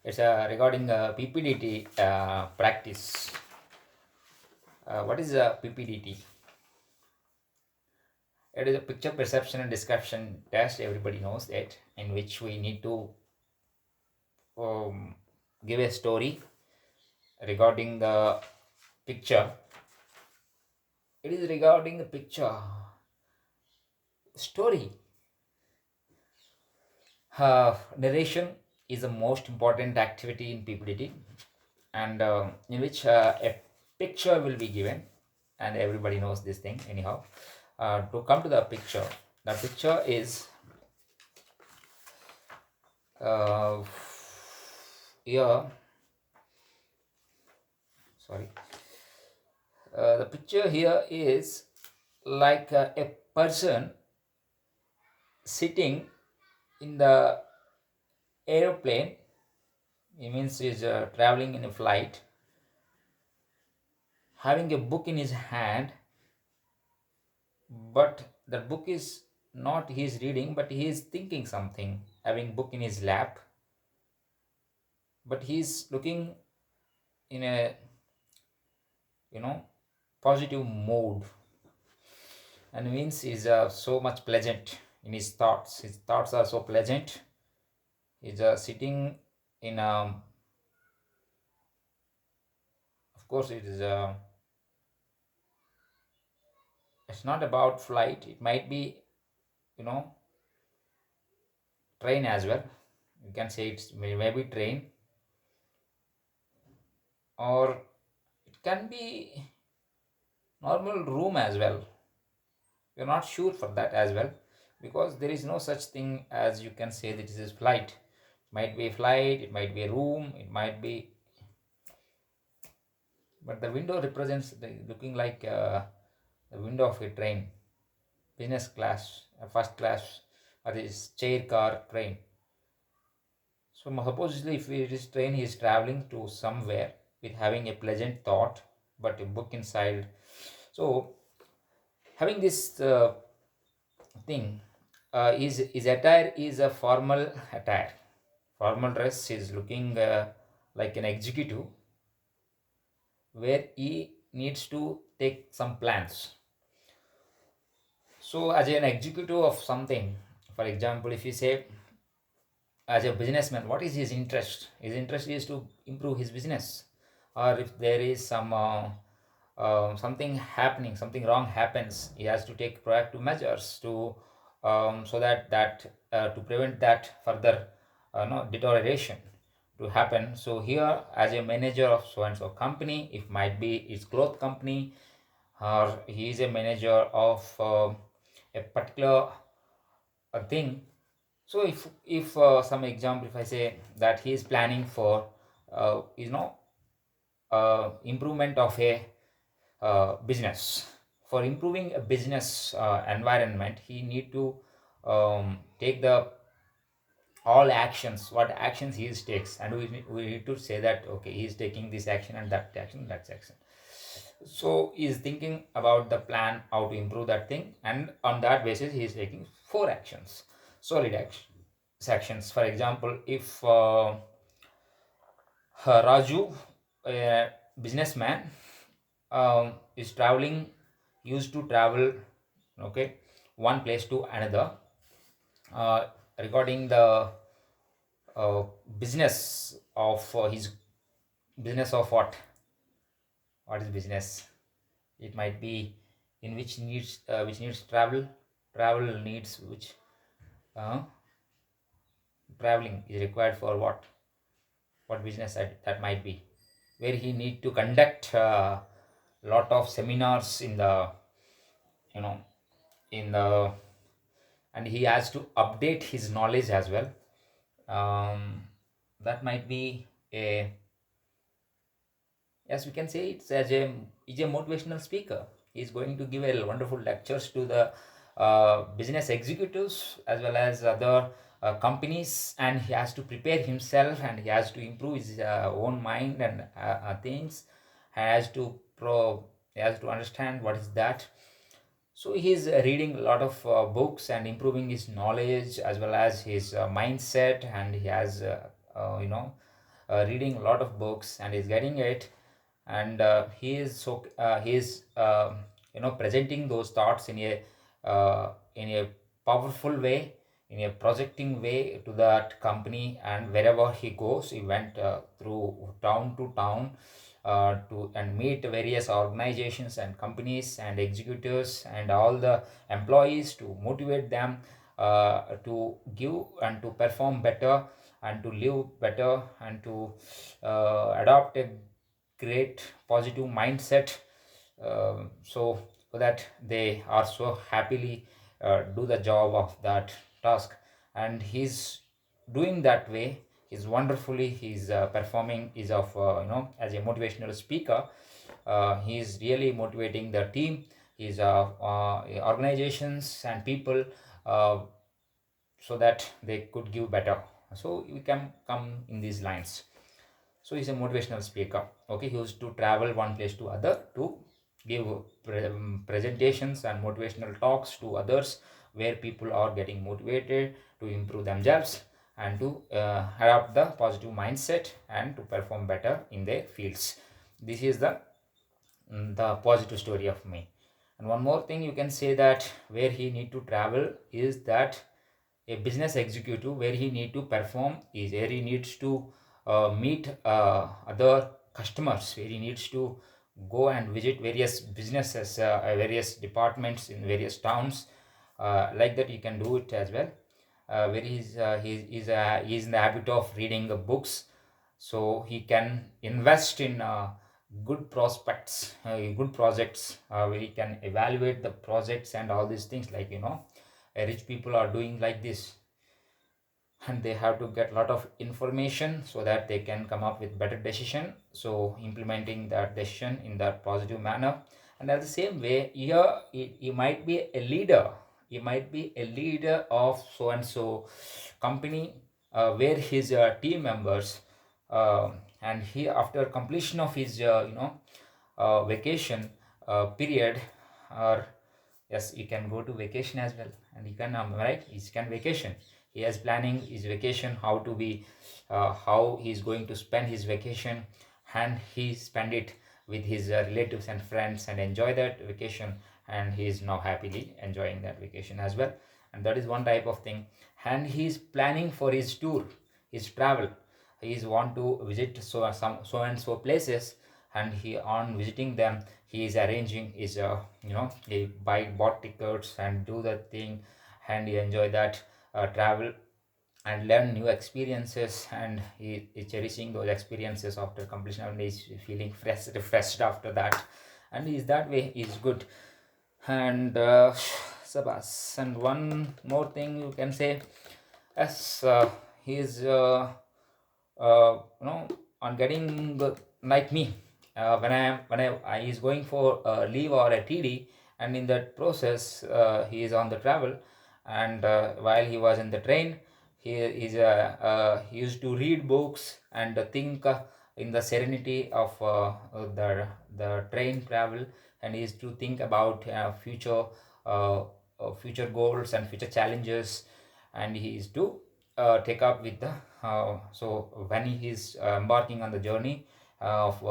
It's regarding PPDT practice. What is PPDT? It is a picture perception and description test. Everybody knows it, in which we need to um, give a story regarding the picture. It is regarding the picture story. Narration is the most important activity in PPDT, and in which a picture will be given, and everybody knows this thing anyhow. To come to the picture is uh, here. Sorry, the picture here is like a person sitting in the aeroplane. It means he's traveling in a flight, having a book in his hand, but the book is not he is reading, but he is thinking something, having book in his lap, but he is looking in a you know positive mode, and means he's so much pleasant in his thoughts are so pleasant. He's sitting in of course it is it's not about flight, it might be you know train as well. You can say it's maybe train, or it can be normal room as well. We're not sure for that as well, because there is no such thing as you can say that this is flight. It might be a flight, it might be a room, it might be, but the window represents looking like the window of a train, business class, a first class, or this chair car train. So supposedly if it is train, he is traveling to somewhere with having a pleasant thought, but a book inside. So having this thing, his attire is a formal attire. Formal dress is looking like an executive, where he needs to take some plans. So as an executive of something, for example, if you say as a businessman, what is his interest? His interest is to improve his business, or if there is some something happening, something wrong happens, he has to take proactive measures to so that to prevent that further no deterioration to happen. So here, as a manager of so and so company, if might be its growth company, or he is a manager of a particular thing. So if some example, if I say that he is planning for improvement of a business. For improving a business environment, he need to take the all actions, what actions he is takes, and we need to say that okay, he is taking this action and that action, that action. So he is thinking about the plan how to improve that thing, and on that basis he is taking four actions, solid action actions. For example, if Raju, a businessman, is traveling, used to travel, okay, one place to another, uh, regarding the uh, business of his business of what is business? It might be in which needs travel needs which uh, traveling is required for what business that might be, where he need to conduct lot of seminars in the you know in the and he has to update his knowledge as well. That might be a, yes, we can say it's as a is a motivational speaker. He's going to give a wonderful lectures to the business executives as well as other companies, and he has to prepare himself, and he has to improve his own mind and things. Has to pro he has to understand what is that. So he's reading a lot of books and improving his knowledge as well as his mindset, and he has reading a lot of books and is getting it, and he is presenting those thoughts in a powerful way, in a projecting way to that company. And wherever he goes, he went through town to town to and meet various organizations and companies and executives and all the employees to motivate them to give and to perform better and to live better and to adopt a great positive mindset, so that they are so happily do the job of that task. And he's doing that way. He's wonderfully, he's performing is of as a motivational speaker. He's really motivating the team, his organizations and people, uh, so that they could give better. So we can come in these lines. So he's a motivational speaker. Okay, he used to travel one place to other to give presentations and motivational talks to others, where people are getting motivated to improve themselves and to adopt the positive mindset and to perform better in their fields. This is the positive story of me. And one more thing you can say that where he need to travel is that a business executive, where he need to perform is where he needs to meet other customers, where he needs to go and visit various businesses, various departments in various towns. Like that, you can do it as well. Where he's in the habit of reading the books, so he can invest in good prospects, good projects, where he can evaluate the projects and all these things. Like rich people are doing like this, and they have to get a lot of information so that they can come up with better decision, so implementing that decision in that positive manner. And at the same way here, he might be a leader. He might be a leader of so and so company, where his team members, and he, after completion of his vacation period, or yes, you can go to vacation as well, and you can right, he can vacation. He is planning his vacation, how to be, how he is going to spend his vacation, and he spend it with his relatives and friends and enjoy that vacation. And he is now happily enjoying that vacation as well. And that is one type of thing. And he is planning for his tour, his travel. He is want to visit so and so places, and he, on visiting them, he is arranging his he bought tickets and do that thing, and he enjoy that travel and learn new experiences, and he is cherishing those experiences after completion, and he is feeling fresh, refreshed after that. And is that way is good. And Sabas, and one more thing you can say, as he is on getting like me, when I is going for a leave or a TD, and in that process he is on the travel. And while he was in the train, he used to read books and think in the serenity of the train travel. And he used to think about uh, future goals and future challenges. And he is to take up with the so when he is embarking on the journey of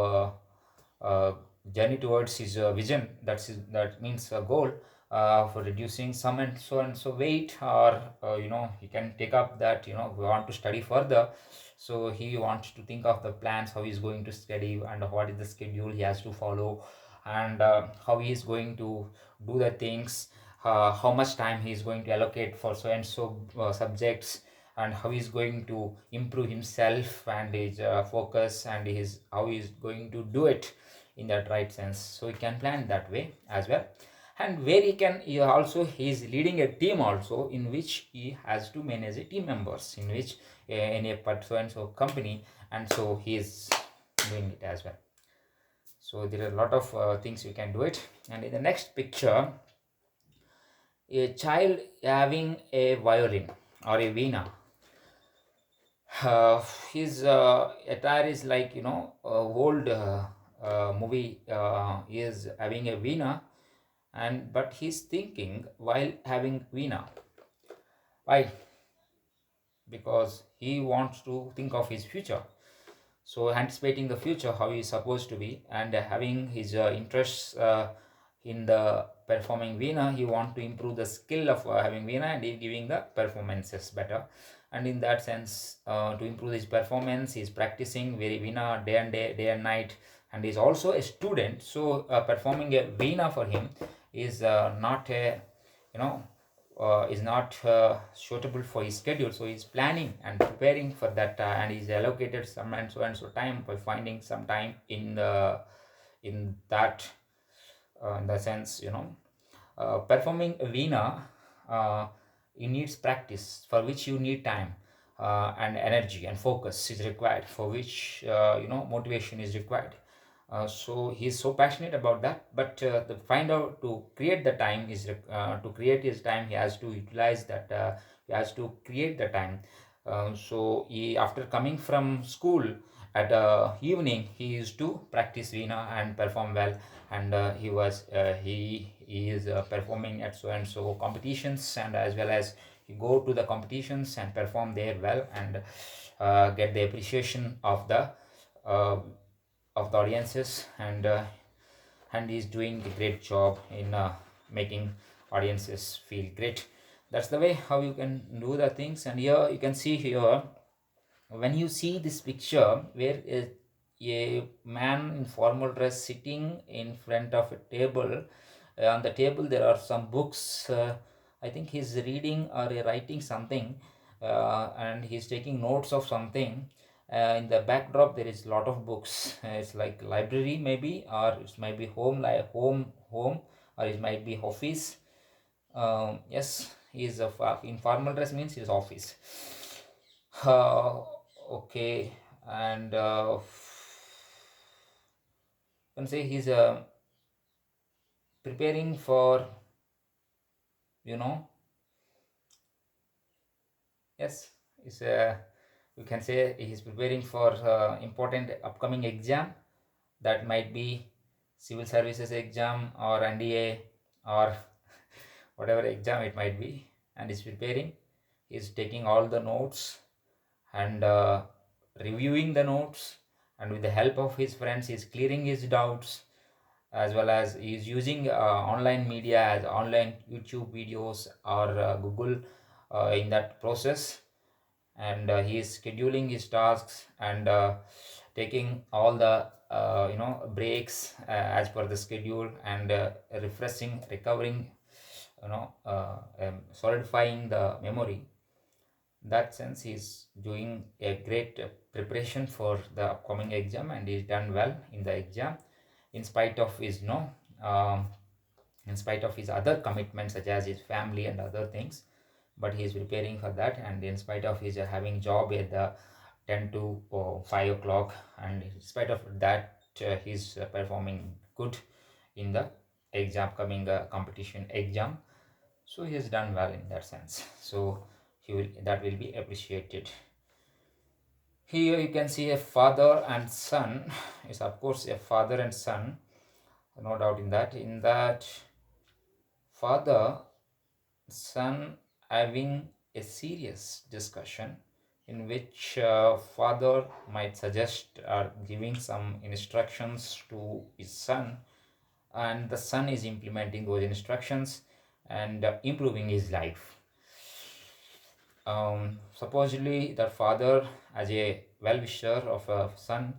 uh, journey towards his vision, that means a goal for reducing some and so weight, or he can take up that, we want to study further. So he wants to think of the plans, how he's going to study and what is the schedule he has to follow, and how he is going to do the things, how much time he is going to allocate for so and so subjects, and how he's going to improve himself and his focus, and his how he's going to do it in that right sense. So he can plan that way as well. And where he is leading a team also, in which he has to manage a team members, in which in a so and so company, and so he is doing it as well. So there are a lot of things you can do it. And in the next picture, a child having a violin or a veena. His attire is like old movie. He is having a veena, and but he's thinking while having veena. Why? Because he wants to think of his future. So anticipating the future, how he is supposed to be, and having his interests in the performing Veena, he want to improve the skill of having Veena, and he giving the performances better. And in that sense, to improve his performance, he's practicing very Veena day and night, and he's also a student. So performing a Veena for him is not a, you know, is not suitable for his schedule. So he's planning and preparing for that, and he's allocated some and so time by finding some time in the in that in the sense, performing Veena, it needs practice for which you need time, and energy and focus is required, for which motivation is required. So he's so passionate about that, but the find out to create the time is to create his time, he has to utilize that, he has to create the time. So he, after coming from school at evening, he used to practice Veena and perform well. And he is performing at so and so competitions, and as well as he go to the competitions and perform there well, and get the appreciation uh, of the audiences, and he's doing a great job in making audiences feel great. That's the way how you can do the things. And here you can see here, when you see this picture where a man in formal dress sitting in front of a table, on the table there are some books, I think he's reading or writing something, and he's taking notes of something. In the backdrop there is a lot of books. It's like library maybe, or it might be home, like home, or it might be office. Yes, he's in formal dress means his office. uh, okay. And you can say he's preparing for, you know yes, he's you can say he's preparing for important upcoming exam, that might be civil services exam or NDA, or whatever exam it might be. And he's preparing, he's taking all the notes, and reviewing the notes, and with the help of his friends he's clearing his doubts, as well as he's using online media as online YouTube videos or Google in that process. And he is scheduling his tasks, and taking all the breaks as per the schedule, and refreshing, recovering, solidifying the memory. That sense, he's doing a great preparation for the upcoming exam, and he's done well in the exam, in spite of his um, in spite of his other commitments such as his family and other things. But he is preparing for that, and in spite of his having job at the 10 to 5 o'clock, and in spite of that, he's performing good in the exam, coming competition exam. So he has done well in that sense. So he will, that will be appreciated. Here you can see a father and son. Is of course a father and son, no doubt in that. In that, father son having a serious discussion, in which father might suggest or giving some instructions to his son, and the son is implementing those instructions, and improving his life. Supposedly that father, as a well-wisher of a son,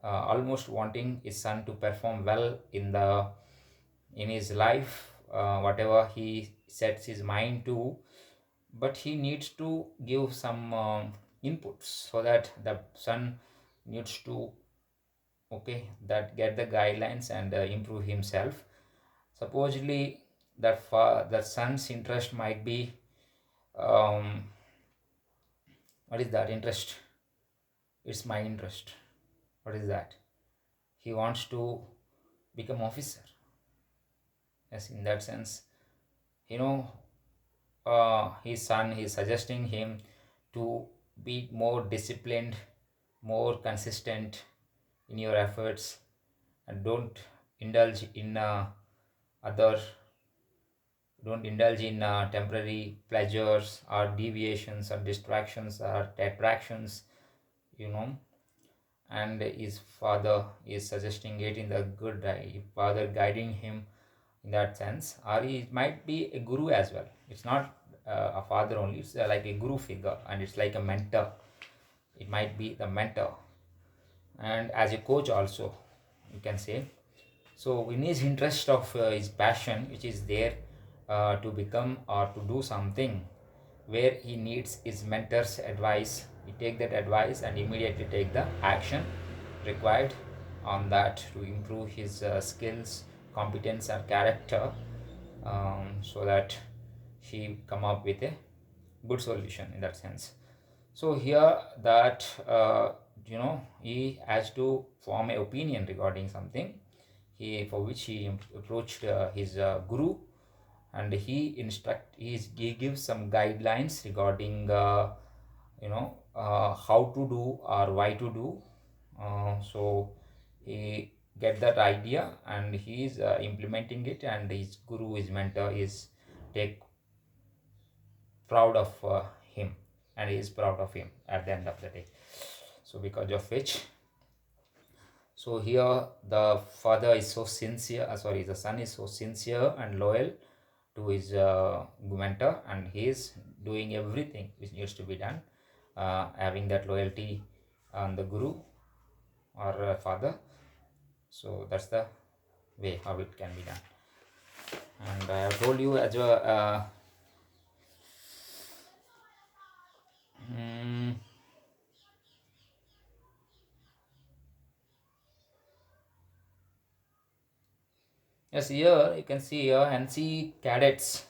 almost wanting his son to perform well in his life, whatever he sets his mind to. But he needs to give some inputs, so that the son needs to, okay, that get the guidelines and improve himself. Supposedly the son's interest might be, um, what is that interest? It's my interest. What is that? He wants to become officer. Yes, in that sense, you know his son is suggesting him to be more disciplined, more consistent in your efforts, and indulge in other don't indulge in temporary pleasures or deviations or distractions or attractions, you know and his father is suggesting it in the good father guiding him in that sense, or he might be a guru as well. It's not a father only, it's like a guru figure, and it's like a mentor. It might be the mentor, and as a coach also, you can say. So in his interest of his passion which is there, to become or to do something where he needs his mentor's advice, he take that advice and immediately take the action required on that to improve his skills, competence and character, so that he come up with a good solution in that sense. So here that he has to form an opinion regarding something, for which he approached his guru, and he gives some guidelines regarding how to do or why to do. So he get that idea and he is implementing it, and his guru, his mentor, is take proud of him, and he is proud of him at the end of the day. So because of which, so here the father is so sincere, the son is so sincere and loyal to his mentor, and he is doing everything which needs to be done, having that loyalty on the guru or father. So that's the way how it can be done. And I have told you as well. Mm, yes, here you can see here NC cadets,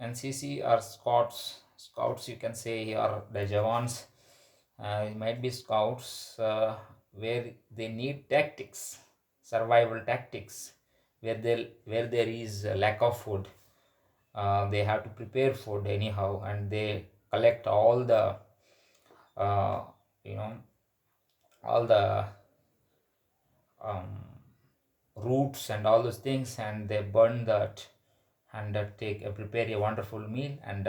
NCC or scouts you can say here, the Javans. It might be scouts, where they need tactics, survival tactics, where there is a lack of food. They have to prepare food anyhow, and they collect uh, you know all the um, roots and all those things, and they burn that, and take prepare a wonderful meal, and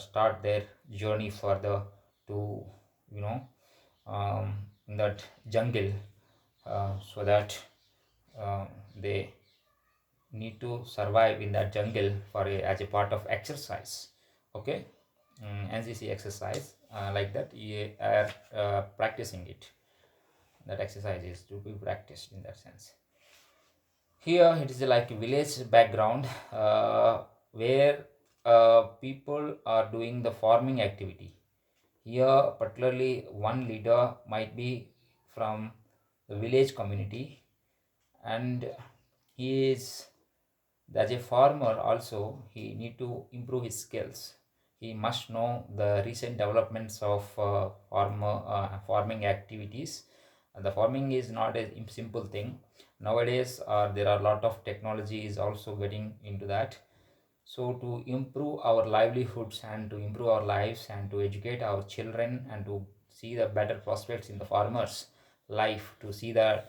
start their journey further to you know in that jungle, so that uh, they need to survive in that jungle as a part of exercise. Okay. NCC exercise, like that you are practicing it. That exercise is to be practiced in that sense. Here it is like a village background, where people are doing the farming activity. Here, particularly, one leader might be from the village community, and he is, as a farmer also, he need to improve his skills. He must know the recent developments of farming activities. The farming is not a simple thing nowadays. There are a lot of technologies also getting into that. So to improve our livelihoods and to improve our lives and to educate our children and to see the better prospects in the farmers life, to see the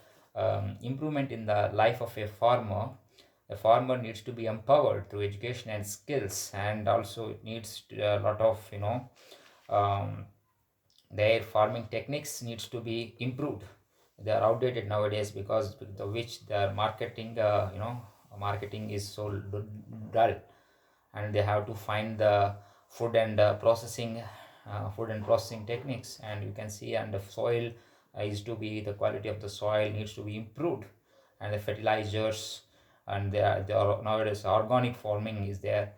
improvement in the life of a farmer needs to be empowered through education and skills, and also it needs a lot of um, their farming techniques needs to be improved. They are outdated nowadays, because the which their marketing is so dull, and they have to find the food and food and processing techniques. And you can see, and the soil is to be, the quality of the soil needs to be improved, and the fertilizers, and there are nowadays organic farming is there,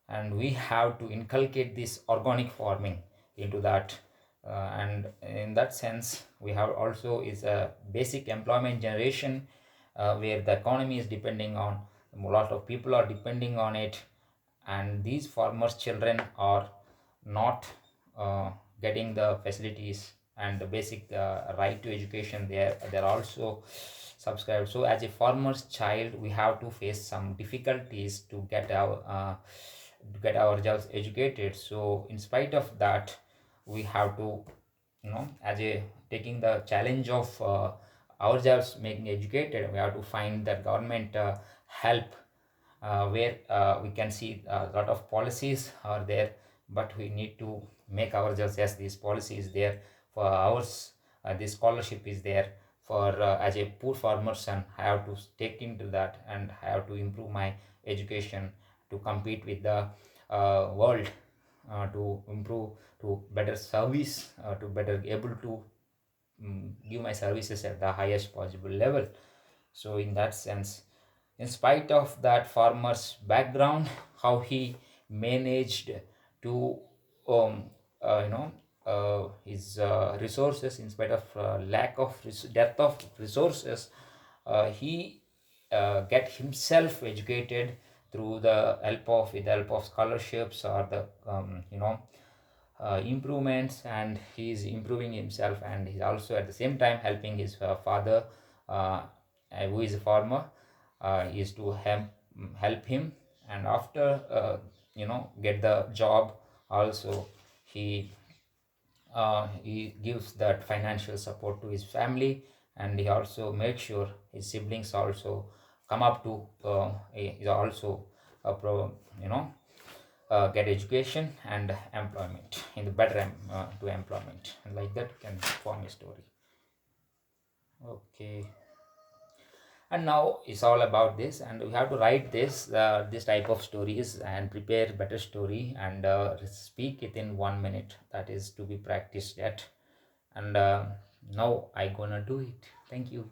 and we have to inculcate this organic farming into that. And in that sense, we have also is a basic employment generation, where the economy is depending on, a lot of people are depending on it, and these farmers children are not getting the facilities and the basic right to education. They're also subscribed. So as a farmer's child, we have to face some difficulties to get ourselves educated. So in spite of that, we have to, as a taking the challenge of ourselves making educated, we have to find the government help, where we can see a lot of policies are there, but we need to make ourselves, yes, these policies there for ours, this scholarship is there for as a poor farmer son. I have to take into that, and I have to improve my education to compete with the world, to improve, to better service, to better able to give my services at the highest possible level. So in that sense, in spite of that farmer's background, how he managed to um, you know his resources, in spite of lack of depth of resources, he get himself educated through the help of with the help of scholarships or the improvements, and he is improving himself, and he's also at the same time helping his father, uh, who is a farmer, is to help him. And after get the job also, he he gives that financial support to his family, and he also makes sure his siblings also come up to is also you know get education and employment in the better to employment, and like that can form a story. Okay, and now it's all about this, and we have to write this type of stories and prepare better story, and speak it in 1 minute. That is to be practiced yet, and now I gonna do it. Thank you.